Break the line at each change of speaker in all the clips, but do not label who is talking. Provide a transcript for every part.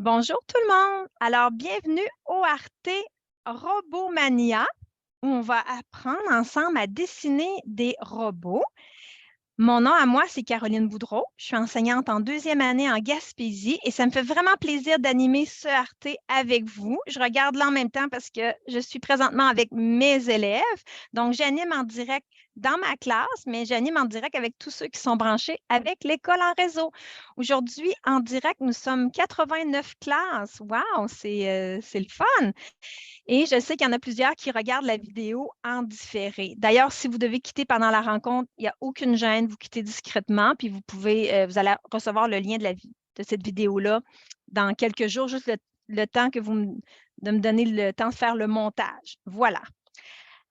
Bonjour tout le monde. Alors, bienvenue au Arte Robomania, où on va apprendre ensemble à dessiner des robots. Mon nom à moi, c'est Caroline Boudreau. Je suis enseignante en deuxième année en Gaspésie et ça me fait vraiment plaisir d'animer ce Arte avec vous. Je regarde là en même temps parce que je suis présentement avec mes élèves. Donc, j'anime en direct dans ma classe, mais j'anime en direct avec tous ceux qui sont branchés avec l'école en réseau. Aujourd'hui, en direct, nous sommes 89 classes. Wow, c'est le fun! Et je sais qu'il y en a plusieurs qui regardent la vidéo en différé. D'ailleurs, si vous devez quitter pendant la rencontre, il n'y a aucune gêne, vous quittez discrètement, puis vous allez recevoir le lien de cette vidéo-là dans quelques jours, juste le temps de me donner le temps de faire le montage. Voilà.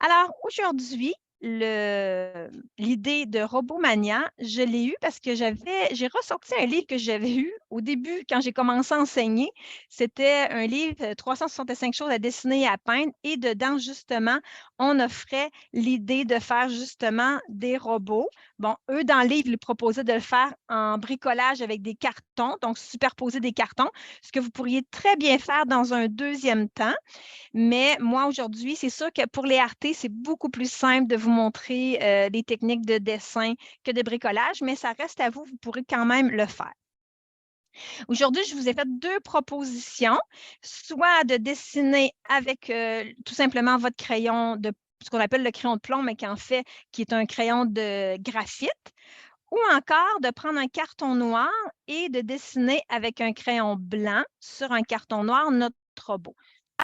Alors, aujourd'hui, l'idée de Robomania, je l'ai eue parce que j'ai ressorti un livre que j'avais eu au début quand j'ai commencé à enseigner. C'était un livre 365 choses à dessiner et à peindre et dedans, justement, on offrait l'idée de faire justement des robots. Bon, eux, dans le livre, ils proposaient de le faire en bricolage avec des cartons, donc superposer des cartons, ce que vous pourriez très bien faire dans un deuxième temps. Mais moi, aujourd'hui, c'est sûr que pour les artés, c'est beaucoup plus simple de vous montrer des techniques de dessin que de bricolage, mais ça reste à vous, vous pourrez quand même le faire. Aujourd'hui, je vous ai fait deux propositions, soit de dessiner avec tout simplement votre crayon de ce qu'on appelle le crayon de plomb, mais qui est un crayon de graphite, ou encore de prendre un carton noir et de dessiner avec un crayon blanc sur un carton noir notre robot.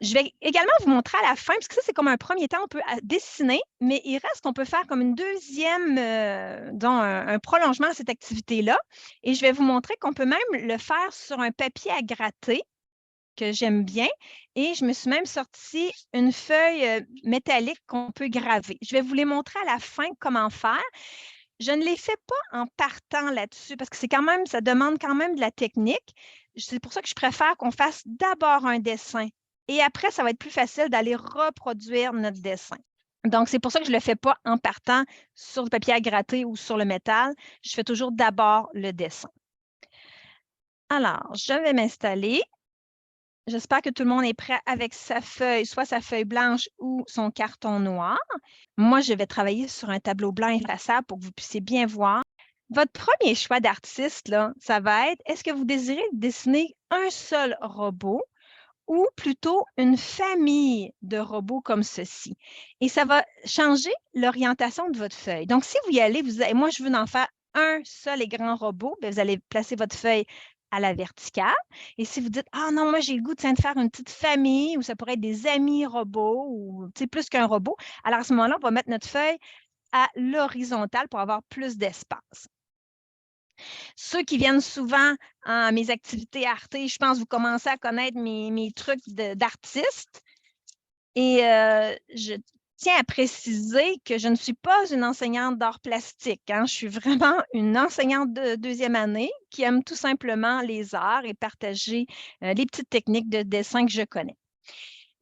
Je vais également vous montrer à la fin, parce que ça, c'est comme un premier temps, on peut dessiner, mais il reste qu'on peut faire comme une deuxième, disons, un prolongement à cette activité-là. Et je vais vous montrer qu'on peut même le faire sur un papier à gratter, que j'aime bien. Et je me suis même sorti une feuille métallique qu'on peut graver. Je vais vous les montrer à la fin comment faire. Je ne les fais pas en partant là-dessus parce que ça demande quand même de la technique. C'est pour ça que je préfère qu'on fasse d'abord un dessin et après, ça va être plus facile d'aller reproduire notre dessin. Donc, c'est pour ça que je ne le fais pas en partant sur le papier à gratter ou sur le métal. Je fais toujours d'abord le dessin. Alors, je vais m'installer. J'espère que tout le monde est prêt avec sa feuille, soit sa feuille blanche ou son carton noir. Moi, je vais travailler sur un tableau blanc effaçable pour que vous puissiez bien voir. Votre premier choix d'artiste, là, ça va être, est-ce que vous désirez dessiner un seul robot ou plutôt une famille de robots comme ceci? Et ça va changer l'orientation de votre feuille. Donc, si vous y allez, vous allez, moi, je veux en faire un seul et grand robot, bien, vous allez placer votre feuille à la verticale. Et si vous dites, ah non, moi, j'ai le goût de faire une petite famille ou ça pourrait être des amis robots ou plus qu'un robot, alors à ce moment-là, on va mettre notre feuille à l'horizontale pour avoir plus d'espace. Ceux qui viennent souvent à mes activités artées, je pense que vous commencez à connaître mes trucs d'artiste. Et je tiens à préciser que je ne suis pas une enseignante d'art plastique. Hein. Je suis vraiment une enseignante de deuxième année qui aime tout simplement les arts et partager les petites techniques de dessin que je connais.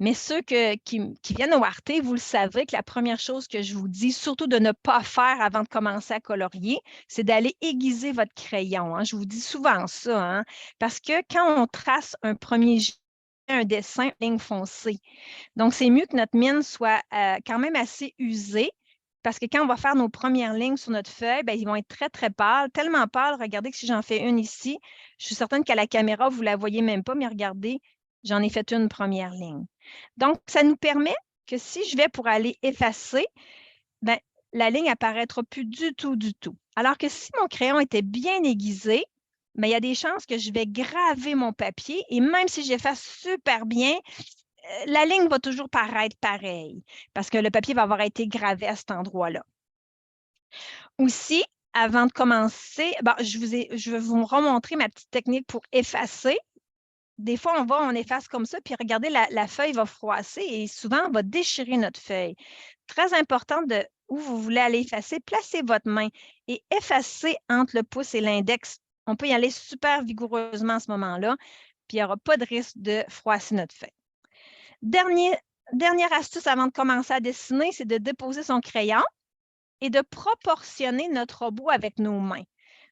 Mais ceux qui viennent au Arte, vous le savez que la première chose que je vous dis, surtout de ne pas faire avant de commencer à colorier, c'est d'aller aiguiser votre crayon. Hein. Je vous dis souvent ça, hein, parce que quand on trace un premier jet, un dessin, ligne foncée. Donc, c'est mieux que notre mine soit quand même assez usée, parce que quand on va faire nos premières lignes sur notre feuille, bien, ils vont être très, très pâles, tellement pâles. Regardez que si j'en fais une ici, je suis certaine qu'à la caméra, vous ne la voyez même pas, mais regardez, j'en ai fait une première ligne. Donc, ça nous permet que si je vais pour aller effacer, bien, la ligne apparaîtra plus du tout, du tout. Alors que si mon crayon était bien aiguisé, bien, il y a des chances que je vais graver mon papier et même si j'efface super bien, la ligne va toujours paraître pareille parce que le papier va avoir été gravé à cet endroit-là. Aussi, avant de commencer, bon, je vais vous remontrer ma petite technique pour effacer. Des fois, on efface comme ça, puis regardez, la feuille va froisser et souvent, on va déchirer notre feuille. Très important de où vous voulez aller effacer, placez votre main et effacez entre le pouce et l'index. On peut y aller super vigoureusement à ce moment-là, puis il n'y aura pas de risque de froisser notre feuille. Dernière astuce avant de commencer à dessiner, c'est de déposer son crayon et de proportionner notre robot avec nos mains.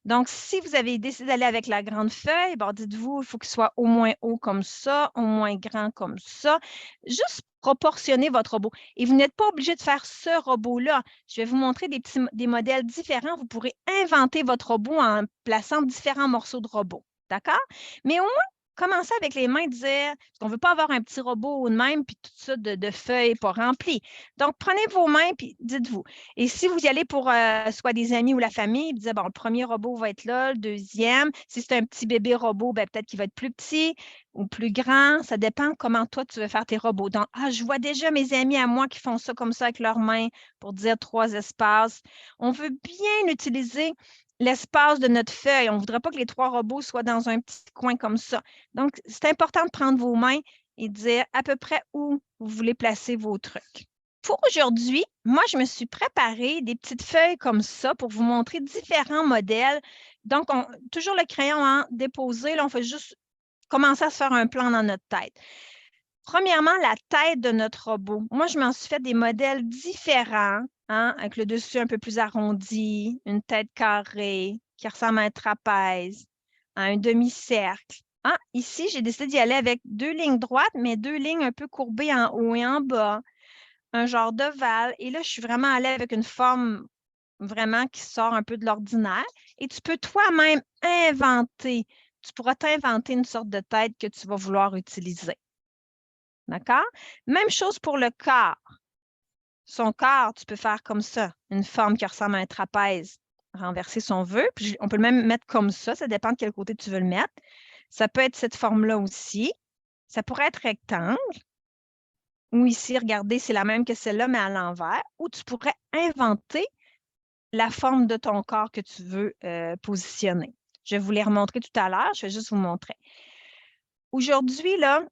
Donc, si vous avez décidé d'aller avec la grande feuille, bon, dites-vous, il faut qu'il soit au moins haut comme ça, au moins grand comme ça. Juste proportionner votre robot. Et vous n'êtes pas obligé de faire ce robot-là. Je vais vous montrer des modèles différents. Vous pourrez inventer votre robot en plaçant différents morceaux de robot. D'accord? Mais au moins, commencez avec les mains, dire, parce qu'on ne veut pas avoir un petit robot de même, puis tout ça de feuilles pas remplies. Donc, prenez vos mains, puis dites-vous. Et si vous y allez pour soit des amis ou la famille, vous dites, bon, le premier robot va être là, le deuxième. Si c'est un petit bébé robot, ben, peut-être qu'il va être plus petit ou plus grand. Ça dépend comment toi, tu veux faire tes robots. Donc, je vois déjà mes amis à moi qui font ça comme ça avec leurs mains pour dire 3 espaces. On veut bien utiliser l'espace de notre feuille. On ne voudrait pas que les 3 robots soient dans un petit coin comme ça. Donc, c'est important de prendre vos mains et dire à peu près où vous voulez placer vos trucs. Pour aujourd'hui, moi, je me suis préparé des petites feuilles comme ça pour vous montrer différents modèles. Donc, toujours le crayon en déposé, là, on fait juste commencer à se faire un plan dans notre tête. Premièrement, la tête de notre robot. Moi, je m'en suis fait des modèles différents, hein, avec le dessus un peu plus arrondi, une tête carrée qui ressemble à un trapèze, à un demi-cercle. Ah, ici, j'ai décidé d'y aller avec 2 lignes droites, mais 2 lignes un peu courbées en haut et en bas, un genre d'ovale. Et là, je suis vraiment allée avec une forme vraiment qui sort un peu de l'ordinaire. Et tu peux toi-même inventer. Tu pourras t'inventer une sorte de tête que tu vas vouloir utiliser. D'accord? Même chose pour le corps. Son corps, tu peux faire comme ça, une forme qui ressemble à un trapèze renversé si on veut. Puis on peut le même mettre comme ça dépend de quel côté tu veux le mettre. Ça peut être cette forme-là aussi. Ça pourrait être rectangle. Ou ici, regardez, c'est la même que celle-là, mais à l'envers. Ou tu pourrais inventer la forme de ton corps que tu veux positionner. Je vais vous les remontrer tout à l'heure. Je vais juste vous montrer. Aujourd'hui, là,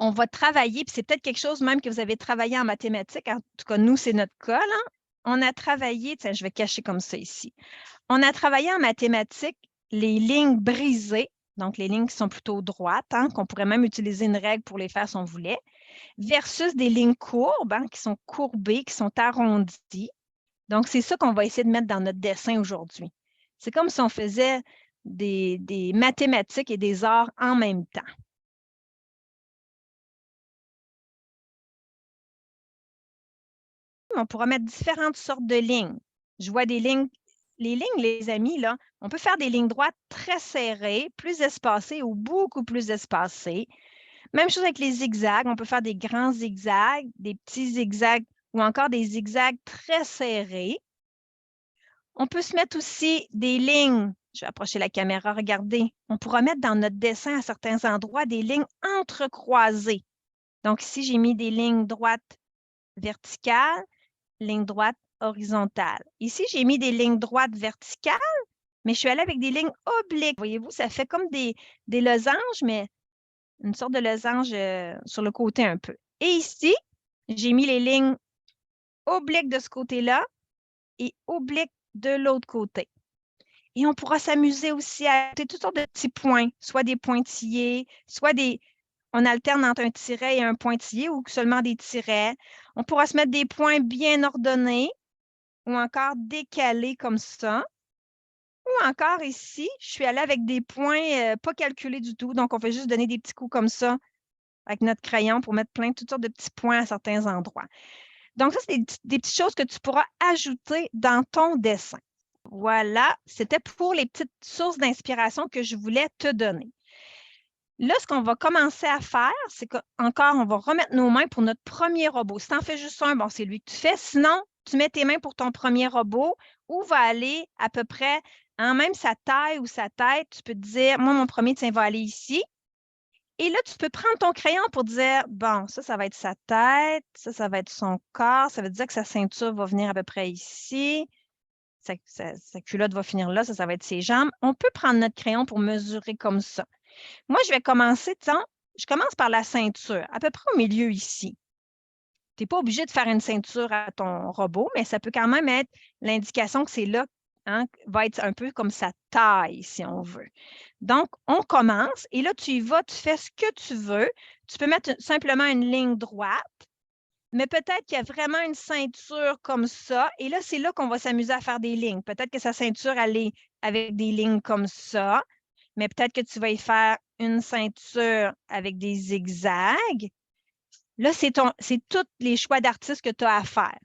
on va travailler, puis c'est peut-être quelque chose même que vous avez travaillé en mathématiques. En tout cas, nous, c'est notre cas. Là. On a travaillé, tiens, je vais cacher comme ça ici. On a travaillé en mathématiques les lignes brisées, donc les lignes qui sont plutôt droites, hein, qu'on pourrait même utiliser une règle pour les faire si on voulait, versus des lignes courbes, hein, qui sont courbées, qui sont arrondies. Donc, c'est ça qu'on va essayer de mettre dans notre dessin aujourd'hui. C'est comme si on faisait des mathématiques et des arts en même temps. On pourra mettre différentes sortes de lignes. Je vois des lignes. Les lignes, les amis, là, on peut faire des lignes droites très serrées, plus espacées ou beaucoup plus espacées. Même chose avec les zigzags. On peut faire des grands zigzags, des petits zigzags ou encore des zigzags très serrés. On peut se mettre aussi des lignes. Je vais approcher la caméra, regardez. On pourra mettre dans notre dessin à certains endroits des lignes entrecroisées. Donc ici, j'ai mis des lignes droites verticales, lignes droites horizontales. Ici, j'ai mis des lignes droites verticales, mais je suis allée avec des lignes obliques. Voyez-vous, ça fait comme des losanges, mais une sorte de losange sur le côté un peu. Et ici, j'ai mis les lignes obliques de ce côté-là et obliques de l'autre côté. Et on pourra s'amuser aussi à ajouter toutes sortes de petits points, soit des pointillés, soit on alterne entre un tiret et un pointillé ou seulement des tirets. On pourra se mettre des points bien ordonnés ou encore décalés comme ça. Ou encore ici, je suis allée avec des points pas calculés du tout. Donc, on fait juste donner des petits coups comme ça avec notre crayon pour mettre toutes sortes de petits points à certains endroits. Donc, ça, c'est des petites choses que tu pourras ajouter dans ton dessin. Voilà, c'était pour les petites sources d'inspiration que je voulais te donner. Là, ce qu'on va commencer à faire, c'est qu'encore, on va remettre nos mains pour notre premier robot. Si tu en fais juste un, bon, c'est lui que tu fais. Sinon, tu mets tes mains pour ton premier robot où va aller à peu près, même sa taille ou sa tête, tu peux te dire, moi, mon premier, tiens, va aller ici. Et là, tu peux prendre ton crayon pour dire, bon, ça va être sa tête, ça va être son corps, ça veut dire que sa ceinture va venir à peu près ici. Sa culotte va finir là, ça va être ses jambes. On peut prendre notre crayon pour mesurer comme ça. Moi, je vais commencer, je commence par la ceinture, à peu près au milieu ici. Tu n'es pas obligé de faire une ceinture à ton robot, mais ça peut quand même être l'indication que c'est là, hein, va être un peu comme sa taille, si on veut. Donc, on commence et là, tu y vas, tu fais ce que tu veux. Tu peux mettre simplement une ligne droite Mais peut-être qu'il y a vraiment une ceinture comme ça. Et là, c'est là qu'on va s'amuser à faire des lignes. Peut-être que sa ceinture, elle est avec des lignes comme ça. Mais peut-être que tu vas y faire une ceinture avec des zigzags. Là, c'est tous les choix d'artistes que tu as à faire.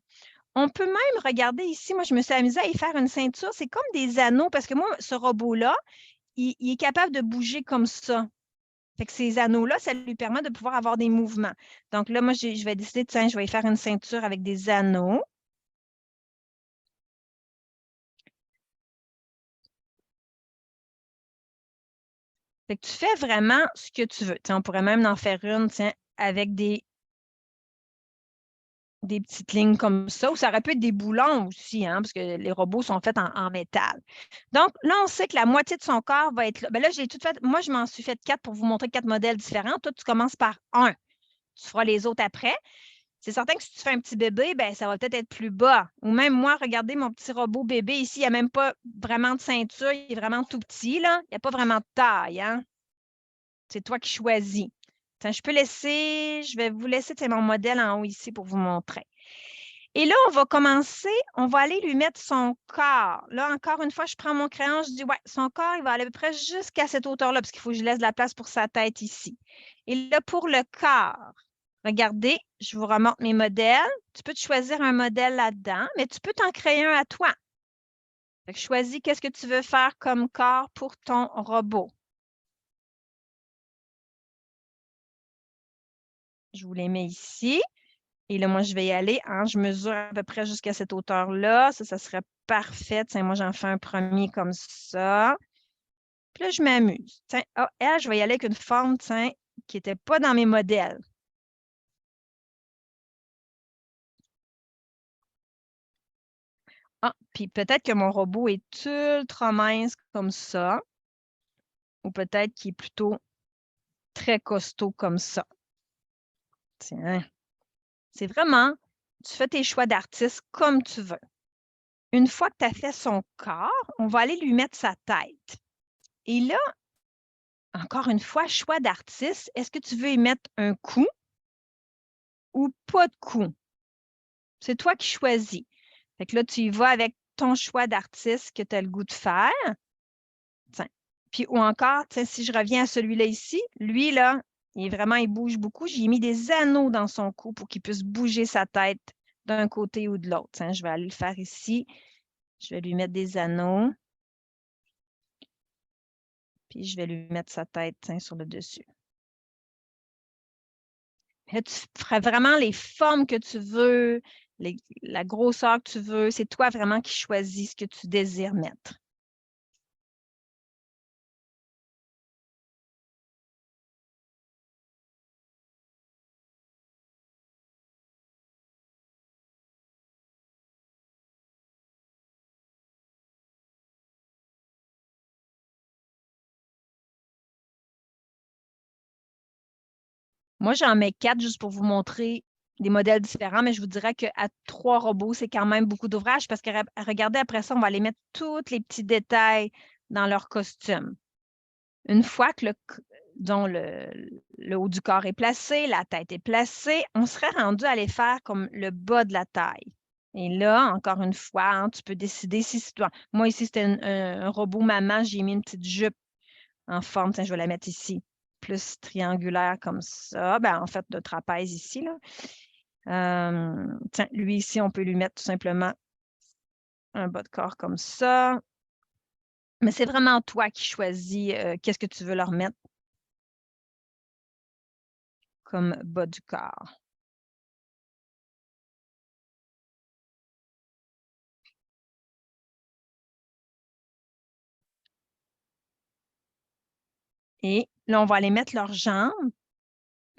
On peut même regarder ici, moi, je me suis amusée à y faire une ceinture. C'est comme des anneaux parce que moi, ce robot-là, il est capable de bouger comme ça. Fait que ces anneaux-là, ça lui permet de pouvoir avoir des mouvements. Donc là, moi, je vais décider, tiens, je vais y faire une ceinture avec des anneaux. Fait que tu fais vraiment ce que tu veux. Tiens, on pourrait même en faire une, tiens, avec des petites lignes comme ça, ou ça aurait pu être des boulons aussi, hein, parce que les robots sont faits en métal. Donc, là, on sait que la moitié de son corps va être là. Bien là, j'ai tout fait. Moi, je m'en suis fait 4 pour vous montrer 4 modèles différents. Toi, tu commences par un. Tu feras les autres après. C'est certain que si tu fais un petit bébé, ben, ça va peut-être être plus bas. Ou même moi, regardez mon petit robot bébé ici, il n'y a même pas vraiment de ceinture, il est vraiment tout petit, là. Il n'y a pas vraiment de taille, hein? C'est toi qui choisis. Tiens, je vais vous laisser mon modèle en haut ici pour vous montrer. Et là, on va commencer, on va aller lui mettre son corps. Là, encore une fois, je prends mon crayon, je dis, ouais, son corps, il va aller à peu près jusqu'à cette hauteur-là, parce qu'il faut que je laisse de la place pour sa tête ici. Et là, pour le corps, regardez, je vous remonte mes modèles. Tu peux te choisir un modèle là-dedans, mais tu peux t'en créer un à toi. Fait que choisis qu'est-ce que tu veux faire comme corps pour ton robot. Je vous les mets ici. Et là, moi, je vais y aller. Hein, je mesure à peu près jusqu'à cette hauteur-là. Ça serait parfait. Tiens, moi, j'en fais un premier comme ça. Puis là, je m'amuse. Tiens, oh, elle, je vais y aller avec une forme, tiens, qui n'était pas dans mes modèles. Ah, puis peut-être que mon robot est ultra mince comme ça, ou peut-être qu'il est plutôt très costaud comme ça. Tiens, c'est vraiment, tu fais tes choix d'artiste comme tu veux. Une fois que tu as fait son corps, on va aller lui mettre sa tête. Et là, encore une fois, choix d'artiste, est-ce que tu veux y mettre un cou ou pas de cou? C'est toi qui choisis. Fait que là, tu y vas avec ton choix d'artiste que tu as le goût de faire. Tiens. Puis, ou encore, tiens, si je reviens à celui-là ici, lui, là, il bouge beaucoup. J'ai mis des anneaux dans son cou pour qu'il puisse bouger sa tête d'un côté ou de l'autre. Tiens, je vais aller le faire ici. Je vais lui mettre des anneaux. Puis, je vais lui mettre sa tête, tiens, sur le dessus. Là, tu feras vraiment les formes que tu veux, la grosseur que tu veux. C'est toi vraiment qui choisis ce que tu désires mettre. Moi, j'en mets 4 juste pour vous montrer des modèles différents, mais je vous dirais qu'à 3 robots, c'est quand même beaucoup d'ouvrage parce que regardez, après ça, on va aller mettre tous les petits détails dans leur costume. Une fois que le haut du corps est placé, la tête est placée, on serait rendu à les faire comme le bas de la taille. Et là, encore une fois, hein, tu peux décider si c'est toi. Moi, ici, c'était un robot maman, j'ai mis une petite jupe en forme. Tiens, je vais la mettre ici, plus triangulaire comme ça. Ben, en fait, de trapèze ici, là. Tiens, lui ici, on peut lui mettre tout simplement un bas de corps comme ça. Mais c'est vraiment toi qui choisis qu'est-ce que tu veux leur mettre comme bas du corps. Et là, on va aller mettre leurs jambes,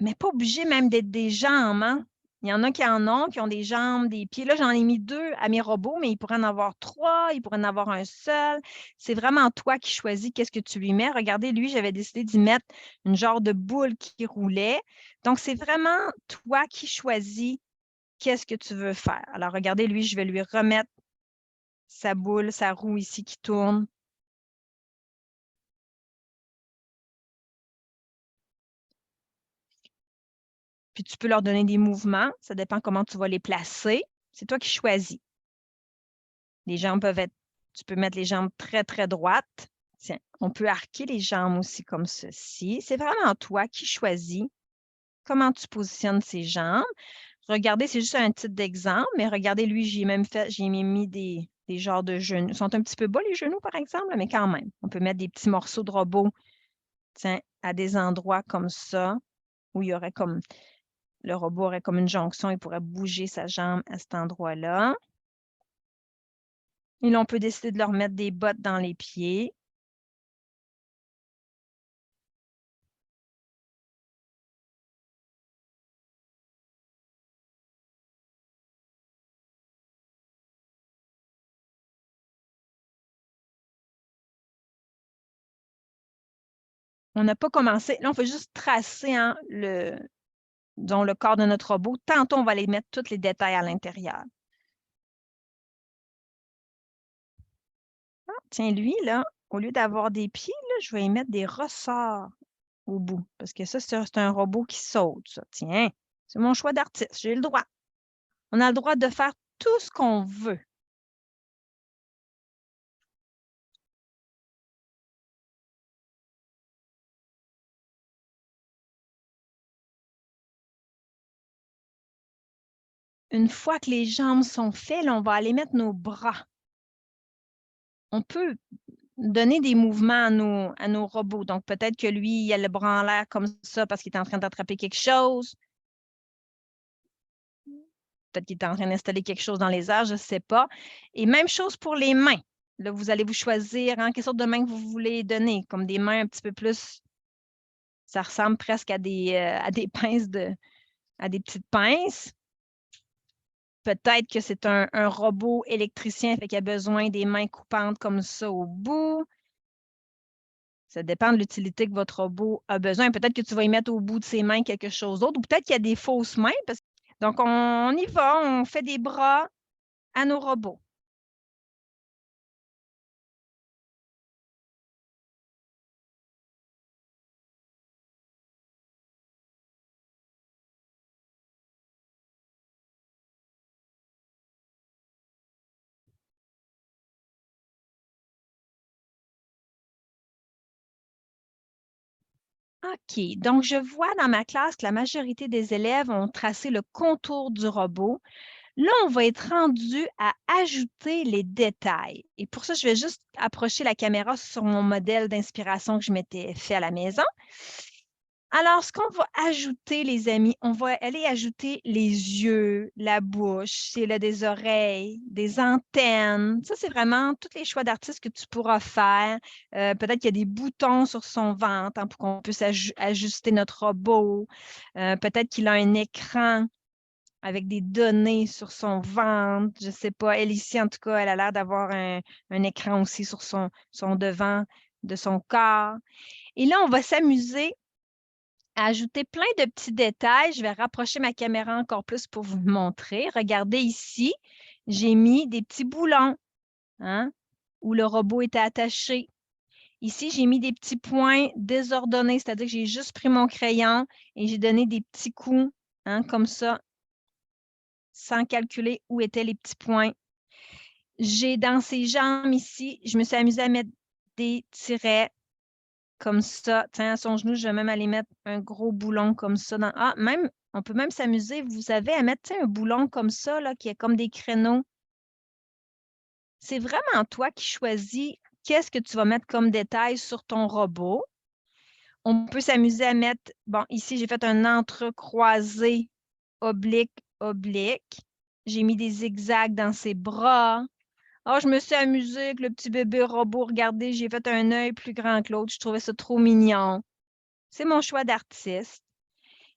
mais pas obligé même d'être des jambes, hein. Il y en a qui ont des jambes, des pieds. Là, j'en ai mis 2 à mes robots, mais il pourrait en avoir 3, il pourrait en avoir un seul. C'est vraiment toi qui choisis qu'est-ce que tu lui mets. Regardez, lui, j'avais décidé d'y mettre une genre de boule qui roulait. Donc, c'est vraiment toi qui choisis qu'est-ce que tu veux faire. Alors, regardez, lui, je vais lui remettre sa boule, sa roue ici qui tourne. Puis tu peux leur donner des mouvements. Ça dépend comment tu vas les placer. C'est toi qui choisis. Les jambes peuvent être, tu peux mettre les jambes très, très droites. Tiens, on peut arquer les jambes aussi comme ceci. C'est vraiment toi qui choisis comment tu positionnes ces jambes. Regardez, c'est juste un titre d'exemple, mais regardez, lui, j'ai même mis des genres de genoux. Ils sont un petit peu bas, les genoux, par exemple, mais quand même. On peut mettre des petits morceaux de robot, tiens, à des endroits comme ça, où il y aurait comme, le robot aurait comme une jonction, il pourrait bouger sa jambe à cet endroit-là. Et là, on peut décider de leur mettre des bottes dans les pieds. On n'a pas commencé. Là, on fait juste tracer hein, disons, le corps de notre robot. Tantôt, on va aller mettre tous les détails à l'intérieur. Ah, tiens, lui, là, au lieu d'avoir des pieds, là, je vais y mettre des ressorts au bout. Parce que ça, c'est un robot qui saute, ça. Tiens, c'est mon choix d'artiste. J'ai le droit. On a le droit de faire tout ce qu'on veut. Une fois que les jambes sont faites, là, on va aller mettre nos bras. On peut donner des mouvements à nos robots. Donc, peut-être que lui, il a le bras en l'air comme ça parce qu'il est en train d'attraper quelque chose. Peut-être qu'il est en train d'installer quelque chose dans les airs, je ne sais pas. Et même chose pour les mains. Là, vous allez vous choisir hein, quelle sorte de main que vous voulez donner, comme des mains un petit peu plus, ça ressemble presque à des pinces, à des petites pinces. Peut-être que c'est un robot électricien, fait qu'il a besoin des mains coupantes comme ça au bout. Ça dépend de l'utilité que votre robot a besoin. Peut-être que tu vas y mettre au bout de ses mains quelque chose d'autre, ou peut-être qu'il y a des fausses mains. Donc, on y va, on fait des bras à nos robots. OK. Donc, je vois dans ma classe que la majorité des élèves ont tracé le contour du robot. Là, on va être rendu à ajouter les détails. Et pour ça, je vais juste approcher la caméra sur mon modèle d'inspiration que je m'étais fait à la maison. Alors, ce qu'on va ajouter, les amis, on va aller ajouter les yeux, la bouche, s'il a des oreilles, des antennes. Ça, c'est vraiment tous les choix d'artistes que tu pourras faire. Peut-être qu'il y a des boutons sur son ventre hein, pour qu'on puisse ajuster notre robot. Peut-être qu'il a un écran avec des données sur son ventre. Je ne sais pas. Elle ici, en tout cas, elle a l'air d'avoir un écran aussi sur son devant de son corps. Et là, on va s'amuser à ajouter plein de petits détails. Je vais rapprocher ma caméra encore plus pour vous montrer. Regardez ici, j'ai mis des petits boulons hein, où le robot était attaché. Ici, j'ai mis des petits points désordonnés, c'est-à-dire que j'ai juste pris mon crayon et j'ai donné des petits coups hein, comme ça, sans calculer où étaient les petits points. J'ai dans ses jambes ici, je me suis amusée à mettre des tirets comme ça. Tiens, à son genou, je vais même aller mettre un gros boulon comme ça. Ah, même, on peut même s'amuser, vous savez, à mettre un boulon comme ça, là, qui est comme des créneaux. C'est vraiment toi qui choisis qu'est-ce que tu vas mettre comme détail sur ton robot. On peut s'amuser à mettre, bon, ici, j'ai fait un entrecroisé oblique, oblique. J'ai mis des zigzags dans ses bras. Oh, je me suis amusée avec le petit bébé robot. Regardez, j'ai fait un œil plus grand que l'autre. Je trouvais ça trop mignon. C'est mon choix d'artiste.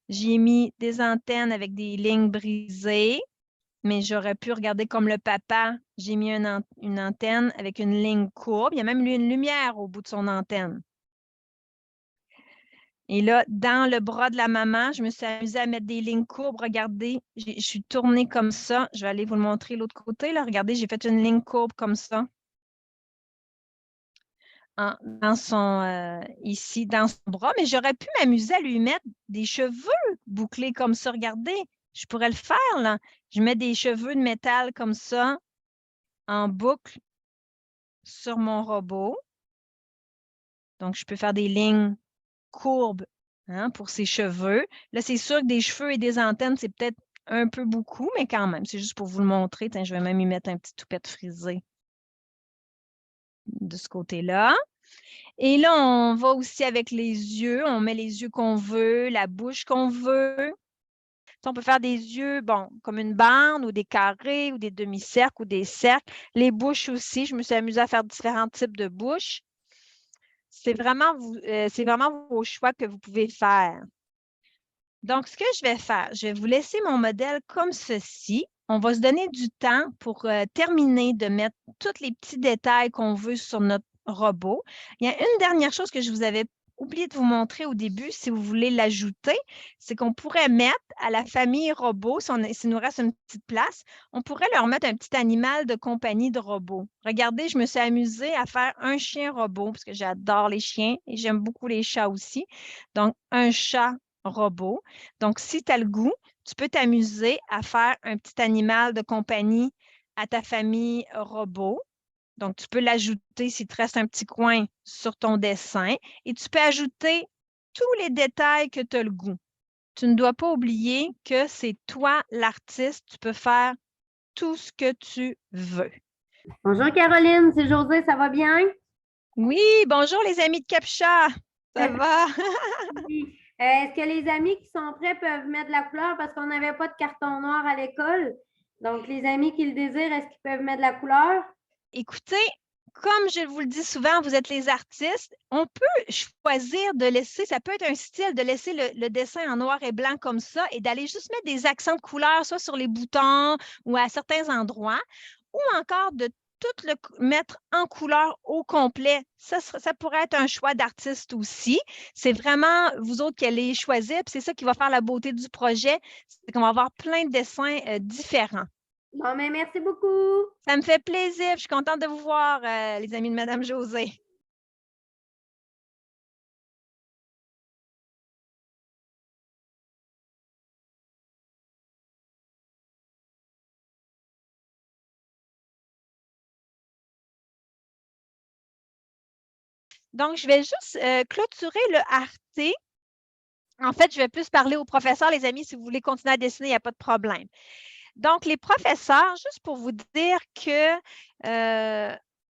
J'ai mis des antennes avec des lignes brisées, mais j'aurais pu regarder comme le papa. J'ai mis une antenne avec une ligne courbe. Il y a même une lumière au bout de son antenne. Et là, dans le bras de la maman, je me suis amusée à mettre des lignes courbes. Regardez, je suis tournée comme ça. Je vais aller vous le montrer de l'autre côté. Là. Regardez, j'ai fait une ligne courbe comme ça. ici, dans son bras, mais j'aurais pu m'amuser à lui mettre des cheveux bouclés comme ça. Regardez, je pourrais le faire, là. Je mets des cheveux de métal comme ça, en boucle sur mon robot. Donc, je peux faire des lignes courbes pour ses cheveux. Là, c'est sûr que des cheveux et des antennes, c'est peut-être un peu beaucoup, mais quand même, c'est juste pour vous le montrer. Tiens, je vais même y mettre un petit toupette frisé de ce côté-là. Et là, on va aussi avec les yeux. On met les yeux qu'on veut, la bouche qu'on veut. On peut faire des yeux, bon, comme une bande ou des carrés ou des demi-cercles ou des cercles. Les bouches aussi, je me suis amusée à faire différents types de bouches. C'est vraiment vos choix que vous pouvez faire. Donc, ce que je vais faire, je vais vous laisser mon modèle comme ceci. On va se donner du temps pour terminer de mettre tous les petits détails qu'on veut sur notre robot. Il y a une dernière chose que je vous avais oublié de vous montrer au début, si vous voulez l'ajouter, c'est qu'on pourrait mettre à la famille robot, s'il nous reste une petite place, on pourrait leur mettre un petit animal de compagnie de robot. Regardez, je me suis amusée à faire un chien robot parce que j'adore les chiens et j'aime beaucoup les chats aussi. Donc, un chat robot. Donc, si tu as le goût, tu peux t'amuser à faire un petit animal de compagnie à ta famille robot. Donc, tu peux l'ajouter s'il te reste un petit coin sur ton dessin et tu peux ajouter tous les détails que tu as le goût. Tu ne dois pas oublier que c'est toi l'artiste. Tu peux faire tout ce que tu veux.
Bonjour Caroline, c'est José, ça va bien?
Oui, bonjour les amis de Captcha. Ça va?
Oui. Est-ce que les amis qui sont prêts peuvent mettre de la couleur parce qu'on n'avait pas de carton noir à l'école? Donc, les amis qui le désirent, est-ce qu'ils peuvent mettre de la couleur?
Écoutez, comme je vous le dis souvent, vous êtes les artistes. On peut choisir de laisser, ça peut être un style, de laisser le dessin en noir et blanc comme ça et d'aller juste mettre des accents de couleur, soit sur les boutons ou à certains endroits, ou encore de tout le mettre en couleur au complet. Ça pourrait être un choix d'artiste aussi. C'est vraiment vous autres qui allez choisir, puis c'est ça qui va faire la beauté du projet, c'est qu'on va avoir plein de dessins différents.
Bon, mais merci beaucoup.
Ça me fait plaisir. Je suis contente de vous voir, les amis de Madame José. Donc, je vais juste clôturer le Arte. En fait, je vais plus parler aux professeurs, les amis. Si vous voulez continuer à dessiner, il n'y a pas de problème. Donc, les professeurs, juste pour vous dire que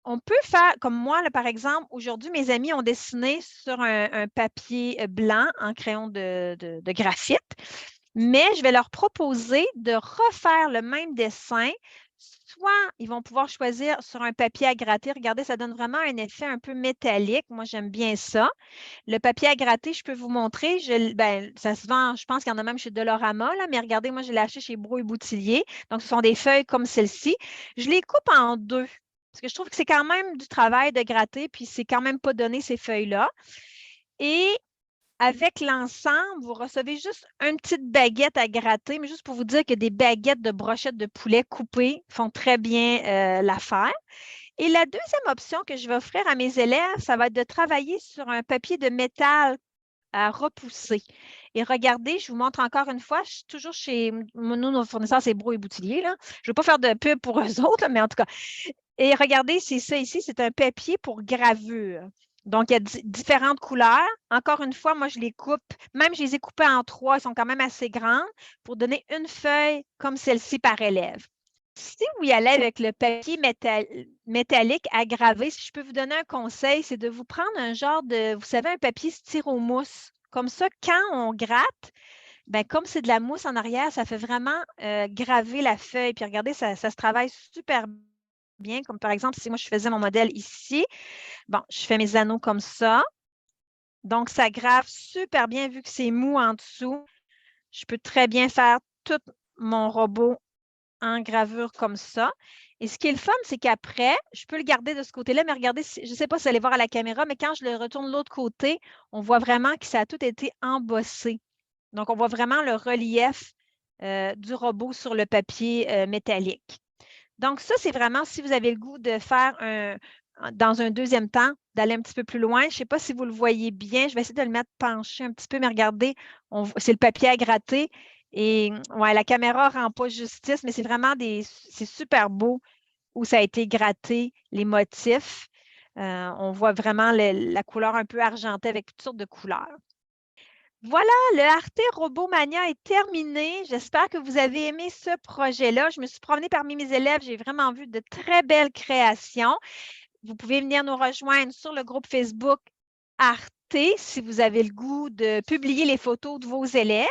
on peut faire, comme moi, là, par exemple, aujourd'hui, mes amis ont dessiné sur un papier blanc en crayon de graphite, mais je vais leur proposer de refaire le même dessin. Soit ils vont pouvoir choisir sur un papier à gratter. Regardez, ça donne vraiment un effet un peu métallique. Moi, j'aime bien ça. Le papier à gratter, je peux vous montrer. Ça se vend, je pense qu'il y en a même chez Dolorama, là, mais regardez, moi, je l'ai acheté chez Bro et Boutillier. Donc, ce sont des feuilles comme celle-ci. Je les coupe en deux parce que je trouve que c'est quand même du travail de gratter, puis c'est quand même pas donné ces feuilles-là. Et avec l'ensemble, vous recevez juste une petite baguette à gratter, mais juste pour vous dire que des baguettes de brochettes de poulet coupées font très bien l'affaire. Et la deuxième option que je vais offrir à mes élèves, ça va être de travailler sur un papier de métal à repousser. Et regardez, je vous montre encore une fois, je suis toujours chez nous, nos fournisseurs, c'est Bro et Boutillier, là. Je ne veux pas faire de pub pour eux autres, là, mais en tout cas. Et regardez, c'est ça ici, c'est un papier pour gravure. Donc, il y a différentes couleurs. Encore une fois, moi, je les coupe, même je les ai coupées en trois, elles sont quand même assez grandes, pour donner une feuille comme celle-ci par élève. Si vous y allez avec le papier métallique à graver, si je peux vous donner un conseil, c'est de vous prendre un genre de, vous savez, un papier styromousse. Comme ça, quand on gratte, ben, comme c'est de la mousse en arrière, ça fait vraiment graver la feuille. Puis regardez, ça se travaille super bien. Comme par exemple, si moi je faisais mon modèle ici, bon, je fais mes anneaux comme ça. Donc, ça grave super bien vu que c'est mou en dessous. Je peux très bien faire tout mon robot en gravure comme ça. Et ce qui est le fun, c'est qu'après, je peux le garder de ce côté-là, mais regardez, je ne sais pas si vous allez voir à la caméra, mais quand je le retourne de l'autre côté, on voit vraiment que ça a tout été embossé. Donc, on voit vraiment le relief du robot sur le papier métallique. Donc, ça, c'est vraiment si vous avez le goût de faire dans un deuxième temps, d'aller un petit peu plus loin. Je ne sais pas si vous le voyez bien. Je vais essayer de le mettre penché un petit peu, mais regardez, c'est le papier à gratter. Et ouais, la caméra ne rend pas justice, mais c'est vraiment c'est super beau où ça a été gratté, les motifs. On voit vraiment la couleur un peu argentée avec toutes sortes de couleurs. Voilà, le Arte Robomania est terminé. J'espère que vous avez aimé ce projet-là. Je me suis promenée parmi mes élèves. J'ai vraiment vu de très belles créations. Vous pouvez venir nous rejoindre sur le groupe Facebook Arte si vous avez le goût de publier les photos de vos élèves.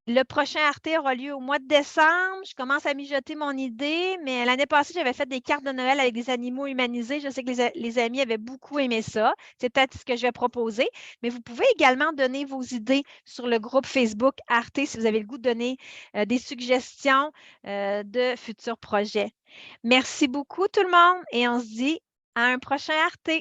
Le prochain Arte aura lieu au mois de décembre. Je commence à mijoter mon idée, mais l'année passée, j'avais fait des cartes de Noël avec des animaux humanisés. Je sais que les amis avaient beaucoup aimé ça. C'est peut-être ce que je vais proposer, mais vous pouvez également donner vos idées sur le groupe Facebook Arte si vous avez le goût de donner des suggestions de futurs projets. Merci beaucoup tout le monde et on se dit à un prochain Arte.